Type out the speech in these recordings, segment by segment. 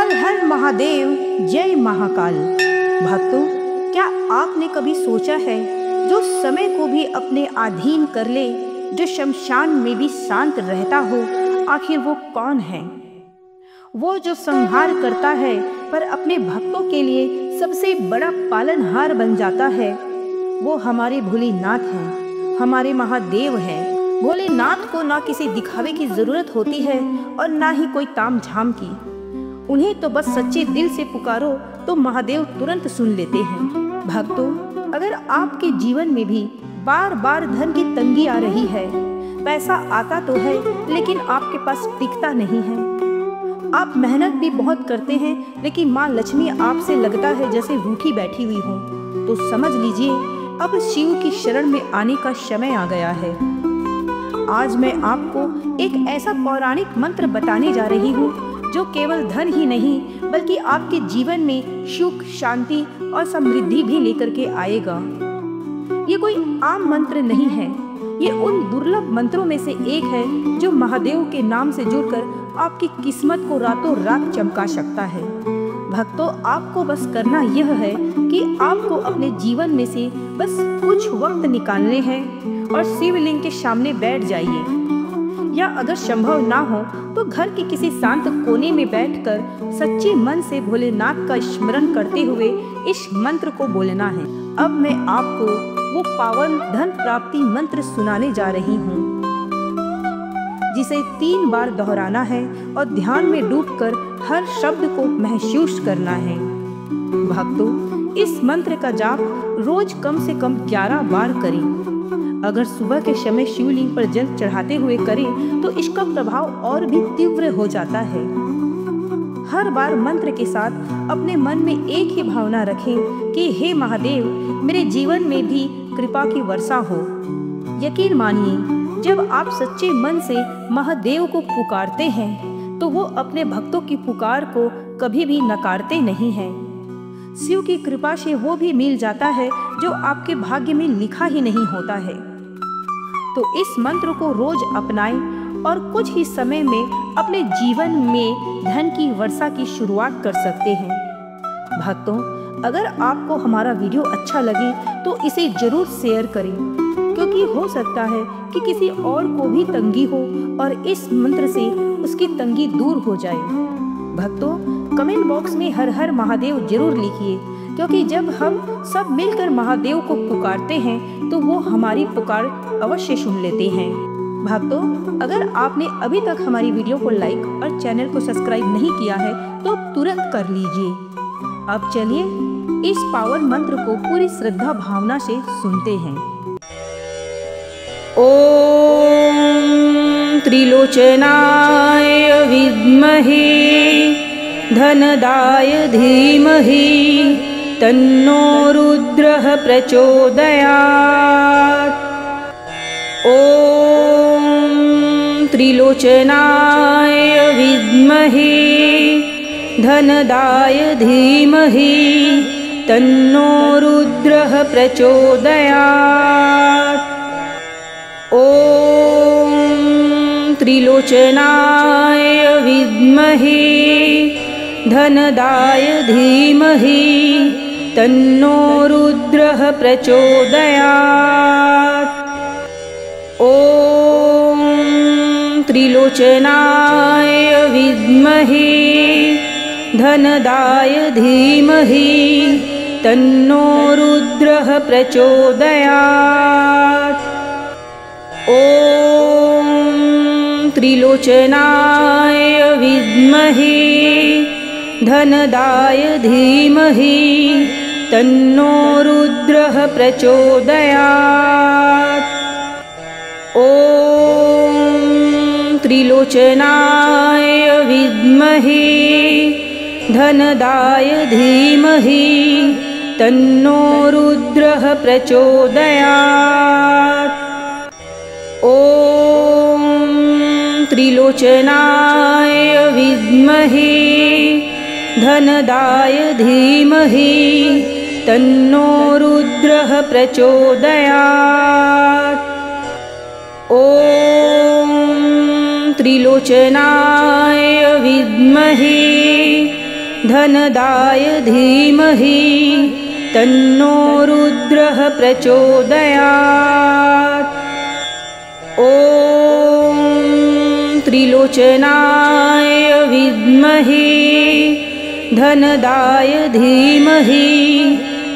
हर हर महादेव, जय महाकाल। भक्तों, क्या आपने कभी सोचा है, जो समय को भी अपने अधीन कर ले, जो शमशान में भी शांत रहता हो, आखिर वो कौन है? वो जो संहार करता है पर अपने भक्तों के लिए सबसे बड़ा पालनहार बन जाता है, वो हमारे भोलेनाथ हैं, हमारे महादेव हैं। भोलेनाथ को ना किसी दिखावे की जरूरत होती है और ना ही कोई ताम झाम की। उन्हें तो बस सच्चे दिल से पुकारो तो महादेव तुरंत सुन लेते हैं। भक्तों, अगर आपके जीवन में भी बार बार धन की तंगी आ रही है, पैसा आता तो है लेकिन आपके पास टिकता नहीं है, आप मेहनत भी बहुत करते हैं लेकिन माँ लक्ष्मी आपसे लगता है जैसे रूठी बैठी हुई हो, तो समझ लीजिए अब शिव की शरण में आने का समय आ गया है। आज मैं आपको एक ऐसा पौराणिक मंत्र बताने जा रही हूँ जो केवल धन ही नहीं बल्कि आपके जीवन में सुख, शांति और समृद्धि भी लेकर के आएगा। ये कोई आम मंत्र नहीं है, ये उन दुर्लभ मंत्रों में से एक है जो महादेव के नाम से जुड़कर आपकी किस्मत को रातों रात चमका सकता है। भक्तों, आपको बस करना यह है कि आपको अपने जीवन में से बस कुछ वक्त निकालने हैं और शिवलिंग के सामने बैठ जाइए, या अगर संभव ना हो तो घर के किसी शांत कोने में बैठकर सच्चे मन से भोलेनाथ का स्मरण करते हुए इस मंत्र को बोलना है। अब मैं आपको वो पावन धन प्राप्ति मंत्र सुनाने जा रही हूँ, जिसे 3 बार दोहराना है और ध्यान में डूबकर हर शब्द को महसूस करना है। भक्तों, इस मंत्र का जाप रोज कम से कम 11 बार करें। अगर सुबह के समय शिवलिंग पर जल चढ़ाते हुए करें तो इसका प्रभाव और भी तीव्र हो जाता है। हर बार मंत्र के साथ अपने मन में एक ही भावना रखें कि हे महादेव, मेरे जीवन में भी कृपा की वर्षा हो। यकीन मानिए, जब आप सच्चे मन से महादेव को पुकारते हैं तो वो अपने भक्तों की पुकार को कभी भी नकारते नहीं हैं। शिव की कृपा से वो भी मिल जाता है जो आपके भाग्य में लिखा ही नहीं होता है। तो इस मंत्र को रोज अपनाएं और कुछ ही समय में अपने जीवन में धन की वर्षा की शुरुआत कर सकते हैं। भक्तों, अगर आपको हमारा वीडियो अच्छा लगे तो इसे जरूर शेयर करें, क्योंकि हो सकता है कि किसी और को भी तंगी हो और इस मंत्र से उसकी तंगी दूर हो जाए। भक्तों, कमेंट बॉक्स में हर हर महादेव जरूर लिखिए, क्योंकि जब हम सब मिलकर महादेव को पुकारते हैं तो वो हमारी पुकार अवश्य सुन लेते हैं। भक्तों, अगर आपने अभी तक हमारी वीडियो को लाइक और चैनल को सब्सक्राइब नहीं किया है तो तुरंत कर लीजिए। अब चलिए इस पावन मंत्र को पूरी श्रद्धा भावना से सुनते हैं। ओम त्रिलोचनाय विद्महे धनदाय धीमहि तन्नो रुद्रः प्रचोदयात्। ओम त्रिलोचनाय विद्महे धनदाय धीमहि तन्नो रुद्रः प्रचोदयात्। ओम त्रिलोचनाय विद्महे धनदाय धीमहि तन्नो रुद्रः प्रचोदयात्। ओम त्रिलोचनाय विद्महे धनदाय धीमहि तन्नो रुद्रः प्रचोदयात्। ओम त्रिलोचनाय विद्महे धनदाय धीमहि तन्नो रुद्रः प्रचोदयात्। ओम त्रिलोचनाय विद्महे धनदाय धीमहि तन्नो रुद्रः प्रचोदयात्। ओम त्रिलोचनाय विद्महे धनदाय धीमहि तन्नो रुद्रः प्रचोदयात्। ओम त्रिलोचनाय विद्महे धनदाय धीमहि तन्नो रुद्रः प्रचोदयात्। ॐ त्रिलोचनाय विद्महे धनदाय धीमहि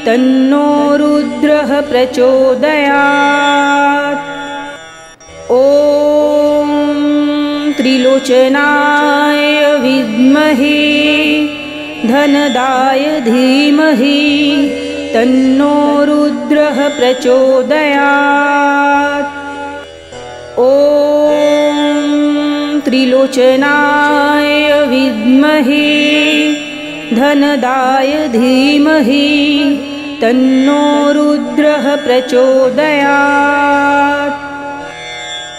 तन्नो रुद्रः प्रचोदयात्। ॐ त्रिलोचनाय विद्महे धनदाय धीमहि तन्नो रुद्रः प्रचोदयात्। ॐ त्रिलोचनाय विद्महे धनदाय धीमहि तन्नो रुद्रः प्रचोदयात्।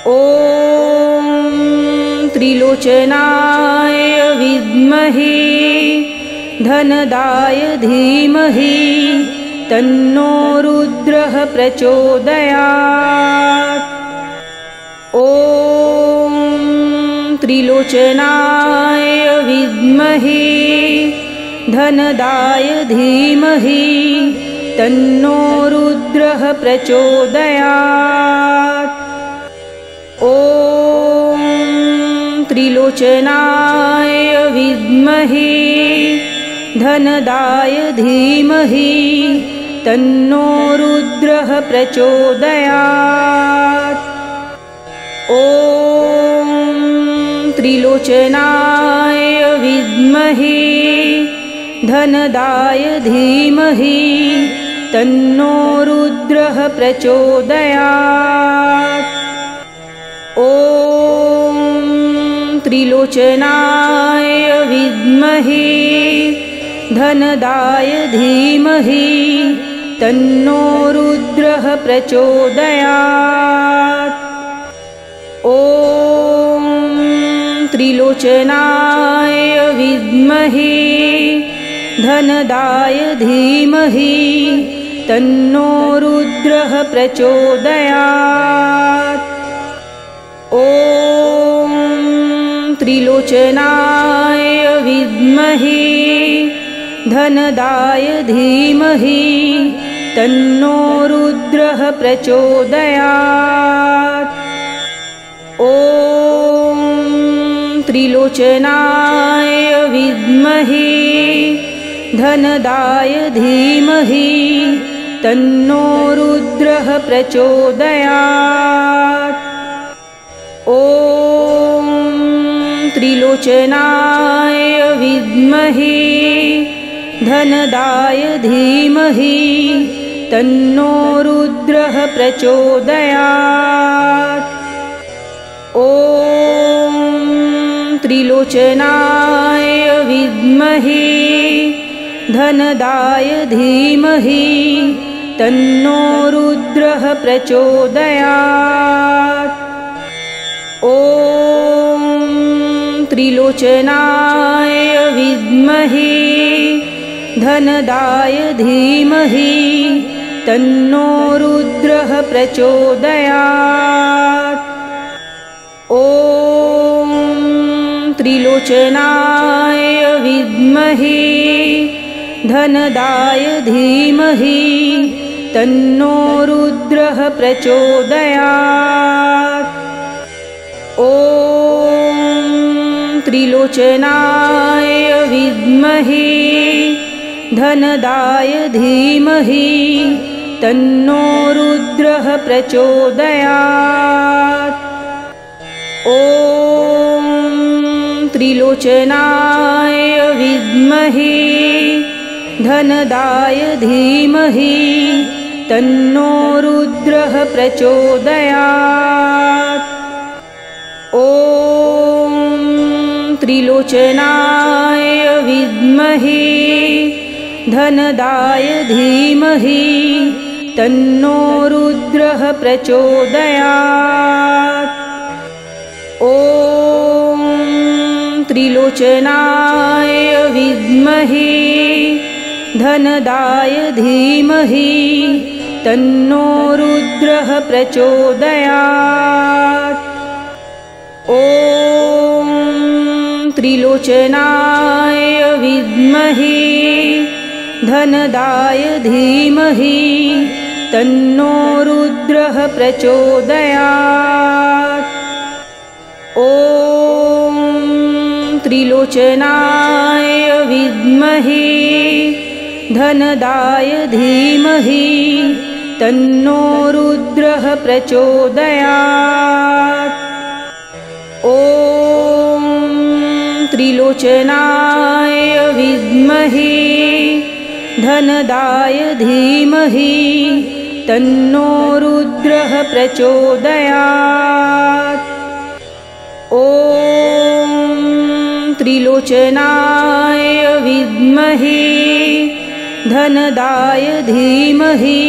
ॐ त्रिलोचनाय विद्महे धनदाय धीमहि तन्नो रुद्रः प्रचोदयात्। ॐ त्रिलोचनाय विद्महे धनदाय धीमहि तन्नो रुद्रः प्रचोदयात्। ॐ त्रिलोचनाय विद्महे धनदाय धीमहि तन्नो रुद्रः प्रचोदयात्। ॐ त्रिलोचनाय विद्महे धनदाय धीमहि तन्नो रुद्रः प्रचोदयात्। ॐ त्रिलोचनाय विद्महे धनदाय धीमहि तन्नो रुद्रः प्रचोदयात्। ॐ त्रिलोचनाय विद्महे धनदाय धीमहि तन्नो रुद्रः प्रचोदयात्। ॐ त्रिलोचनाय विद्महे धनदाय धीमहि तन्नो रुद्रः प्रचोदयात्। ॐ त्रिलोचनाय विद्महे धनदाय धीमहि तन्नो रुद्रः प्रचोदयात्। ॐ त्रिलोचनाय विद्महे धनदाय धीमहि तन्नो रुद्रः प्रचोदयात्। ॐ त्रिलोचनाय विद्महे धनदाय धीमहि तन्नो रुद्रः प्रचोदयात्। ॐ त्रिलोचनाय विद्महे धनदाय धीमहि तन्नो रुद्रः प्रचोदयात्। ॐ त्रिलोचनाय विद्महे धनदाय धीमहि तन्नो रुद्रः प्रचोदयात्। ॐ त्रिलोचनाय विद्महे धनदाय धीमहि तन्नो रुद्रः प्रचोदयात्। ॐ त्रिलोचनाय विद्महे धनदाय धीमहि तन्नो रुद्रः प्रचोदयात्। ॐ त्रिलोचनाय विद्महे धनदाय धीमहि तन्नो रुद्रः प्रचोदयात्। ॐ त्रिलोचनाय विद्महे धनदाय धीमहि तन्नो रुद्रः प्रचोदयात्। ॐ त्रिलोचनाय विद्महे धनदाय धीमहि तन्नो रुद्रः प्रचोदयात्। ॐ त्रिलोचनाय विद्महे धनदाय धीमहि तन्नो रुद्रः प्रचोदयात्। ॐ त्रिलोचनाय विद्महे धनदाय धीमहि तन्नो रुद्रः प्रचोदयात्। ॐ त्रिलोचनाय विद्महे धनदाय धीमहि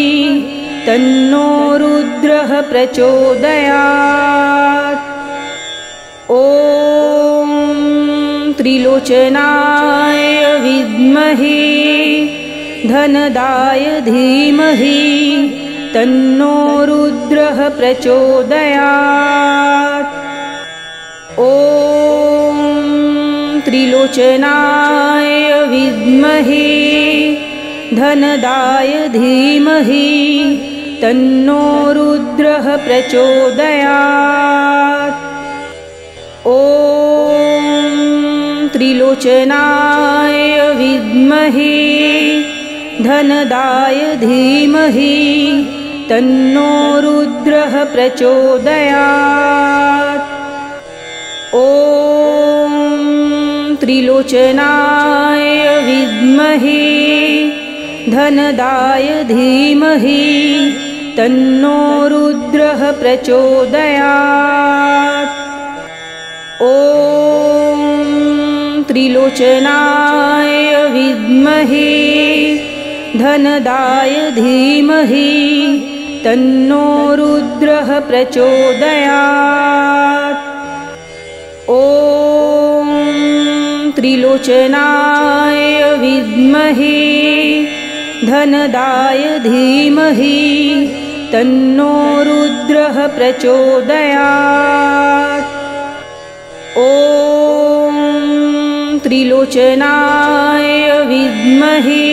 तन्नो रुद्रः प्रचोदयात्। ॐ त्रिलोचनाय विद्महे धनदाय धीमहि तन्नो रुद्रः प्रचोदयात्। ॐ त्रिलोचनाय विद्महे धनदाय धीमहि तन्नो रुद्रः प्रचोदयात्। ॐ त्रिलोचनाय विद्महे धनदाय धीमहि तन्नो रुद्रः प्रचोदयात्। ॐ त्रिलोचनाय विद्महे धनदाय धीमहि तन्नो रुद्रः प्रचोदयात्। ॐ त्रिलोचनाय विद्महे धनदाय धीमहि तन्नो रुद्रः प्रचोदयात्। ॐ त्रिलोचनाय विद्महे धनदाय धीमहि तन्नो रुद्रः प्रचोदयात्। ॐ त्रिलोचनाय विद्महे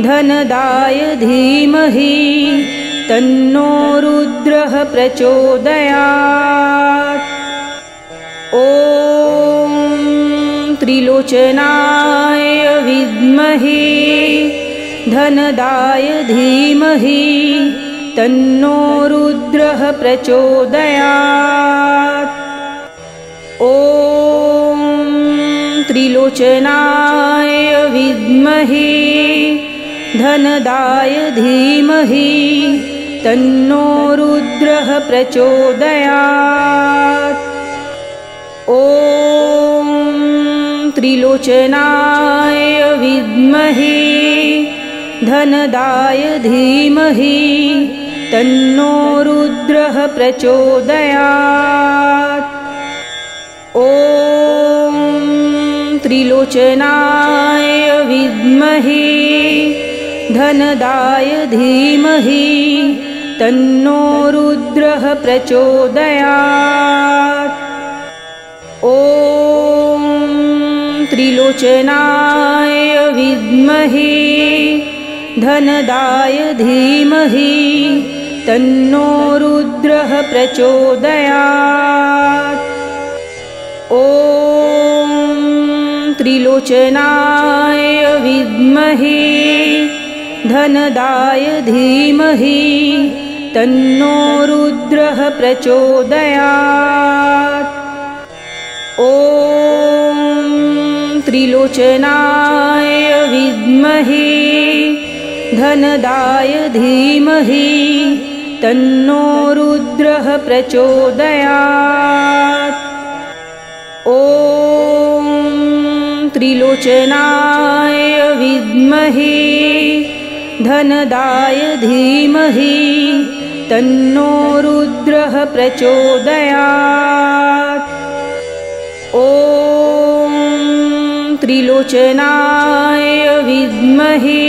धनदाय धीमहि तन्नो रुद्रः प्रचोदयात्। ॐ त्रिलोचनाय विद्महे धनदाय धीमहि तन्नो रुद्रः प्रचोदयात्। ॐ त्रिलोचनाय विद्महे धनदाय धीमहि तन्नो रुद्रः प्रचोदयात्। ॐ त्रिलोचनाय विद्महे धनदाय धीमहि तन्नो रुद्रः प्रचोदयात्। ॐ त्रिलोचनाय विद्महे धनदाय धीमहि तन्नो रुद्रः प्रचोदयात्। ॐ त्रिलोचनाय विद्महे धनदाय धीमहि तन्नो रुद्रः प्रचोदयात्। ॐ त्रिलोचनाय विद्महे धनदाय धीमहि तन्नो रुद्रः प्रचोदयात्। ॐ त्रिलोचनाय विद्महे धनदाय धीमहि तन्नो रुद्रः प्रचोदयात्। ॐ त्रिलोचनाय विद्महे धनदाय धीमहि तन्नो रुद्रः प्रचोदयात्। ॐ त्रिलोचनाय विद्महे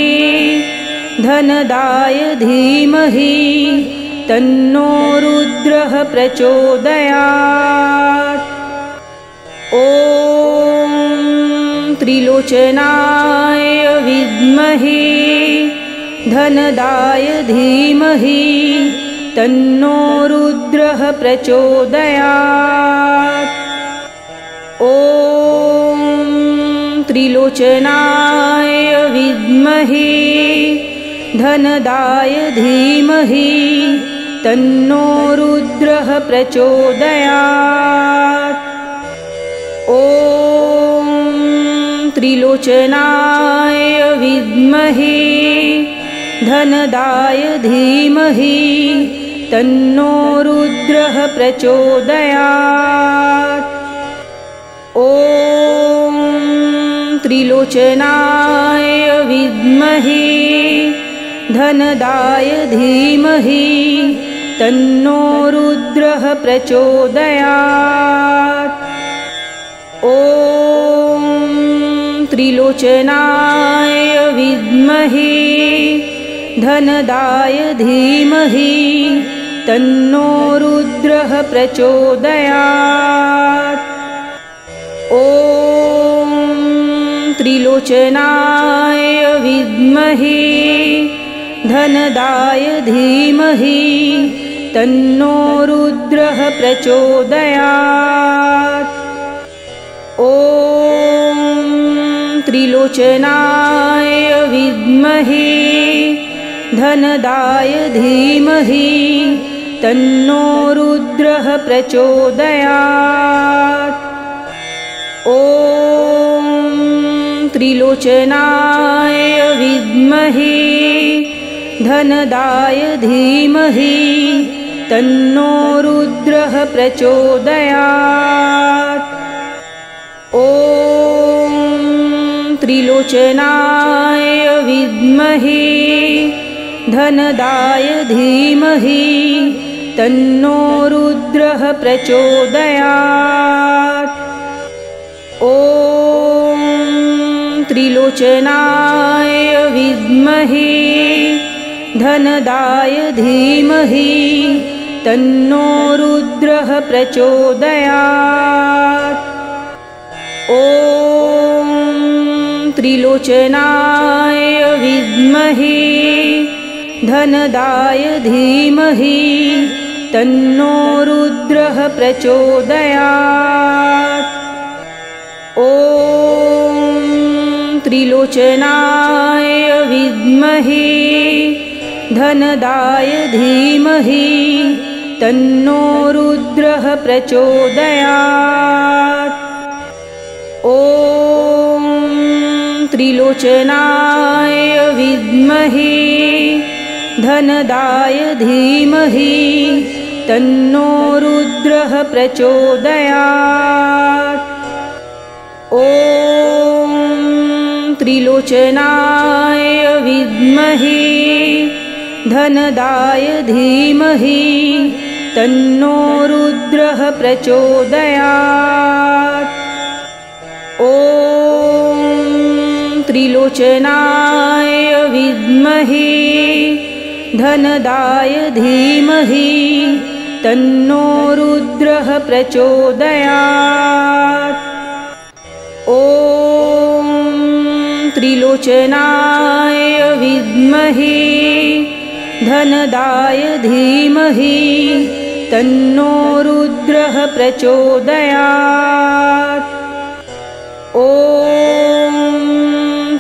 धनदाय धीमहि तन्नो रुद्रः प्रचोदयात्। ॐ त्रिलोचनाय विद्महे धनदाय धीमहि तन्नो रुद्रः प्रचोदयात्। ॐ त्रिलोचनाय विद्महे धनदाय धीमहि तन्नो रुद्रः प्रचोदयात्। ॐ त्रिलोचनाय विद्महे धनदाय धीमहि तन्नो रुद्रः प्रचोदयात्। ॐ त्रिलोचनाय विद्महे धनदाय धीमहि तन्नो रुद्रः प्रचोदयात्। ॐ त्रिलोचनाय विद्महे धनदाय धीमहि तन्नो रुद्रः प्रचोदयात्। ॐ त्रिलोचनाय विद्महे धनदाय धीमहि तन्नो रुद्रः प्रचोदयात्। ॐ त्रिलोचनाय विद्महे धनदाय धीमहि तन्नो रुद्रः प्रचोदयात्। ॐ त्रिलोचनाय विद्महे धनदाय धीमहि तन्नो रुद्रः प्रचोदयात्। ॐ त्रिलोचनाय विद्महे धनदाय धीमहि तन्नो रुद्रः प्रचोदयात्। ॐ त्रिलोचनाय विद्महे धनदाय धीमहि तन्नो रुद्रः प्रचोदयात्। ॐ त्रिलोचनाय विद्महे धनदाय धीमहि तन्नो रुद्रः प्रचोदयात्। ॐ त्रिलोचनाय विद्महे धनदाय धीमहि तन्नो रुद्रः प्रचोदयात्। ॐ त्रिलोचनाय विद्महे धनदाय धीमहि तन्नो रुद्रः प्रचोदयात्। ॐ त्रिलोचनाय विद्महे धनदाय धीमहि तन्नो रुद्रः प्रचोदयात्। ॐ त्रिलोचनाय विद्महे धनदाय धीमहि तन्नो रुद्रः प्रचोदयात्। ॐ त्रिलोचनाय विद्महे धनदाय धीमहि तन्नो रुद्रः प्रचोदयात्। ॐ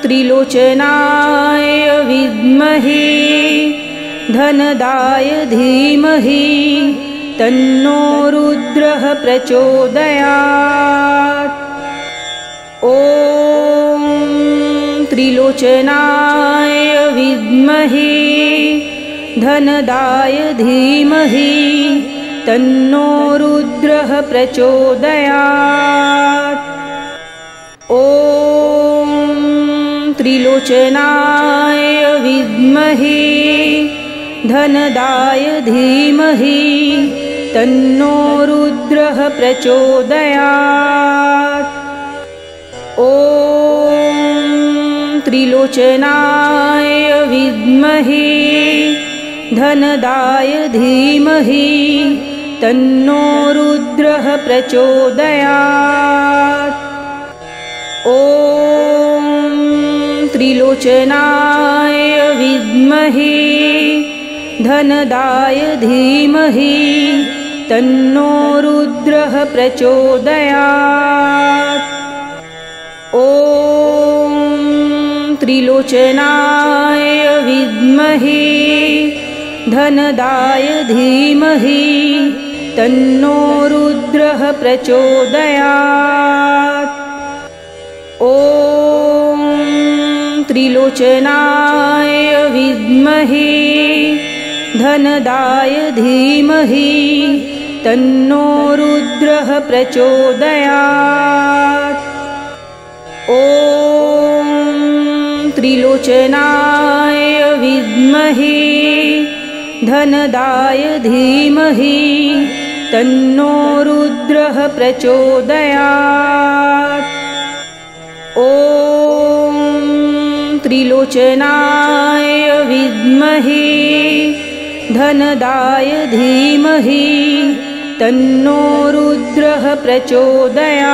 त्रिलोचनाय विद्महे धनदाय धीमहि तन्नो रुद्रः प्रचोदयात्। ॐ त्रिलोचनाय विद्महे धनदाय धीमहि तन्नो रुद्रः प्रचोदयात्। ॐ त्रिलोचनाय विद्महे धनदाय धीमहि तन्नो रुद्रः प्रचोदयात्। ॐ त्रिलोचनाय विद्महे धनदाय धीमहि तन्नो रुद्रः प्रचोदयात्। ॐ त्रिलोचनाय विद्महे धनदाय धीमहि तन्नो रुद्रः प्रचोदयात्। ॐ त्रिलोचनाय विद्महे धनदाय धीमहि तन्नो रुद्रः प्रचोदयात्। ॐ त्रिलोचनाय विद्महे धनदाय धीमहि तन्नो रुद्रः प्रचोदयात्। ॐ त्रिलोचनाय विद्महे धनदाय धीमहि तन्नो रुद्रः प्रचोदयात्। ॐ त्रिलोचनाय विद्महे धनदाय धीमहि तन्नो रुद्रः प्रचोदयात्।